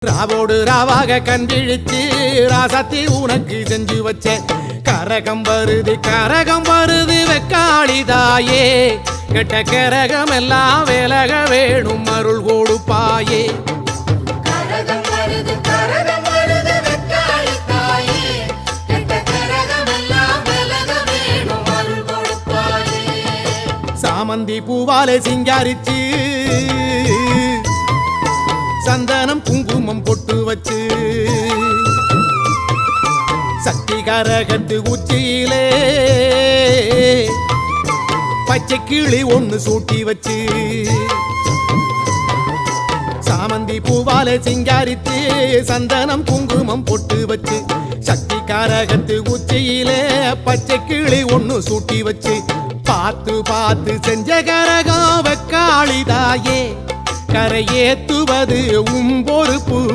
ராவோடு ராவாக கண் விழிச்சு ராசத்தி உனக்கு செஞ்சு வச்ச கரகம் வருது வெக்காளிதாயே கெட்ட கரகம் எல்லாம் விலக வேணும் அருள் கொடுப்பாயே. சாமந்தி பூவாலே சிங்காரிச்சு சந்தனம் குங்குமம் பொட்டு வச்சு சக்தி கரகத்து உச்சியிலே பச்சை கிளி ஒண்ணு சூட்டி வச்சு சாமந்தி பூவாலே சிங்காரித்து சந்தனம் குங்குமம் பொட்டு வச்சு சக்தி கரகத்து உச்சியிலே பச்சை கிளி ஒண்ணு சூட்டி வச்சு பார்த்து பார்த்து செஞ்ச கரகம் வெக்காளிதாயே கரையேத்துவது உம்பொறுப்பு.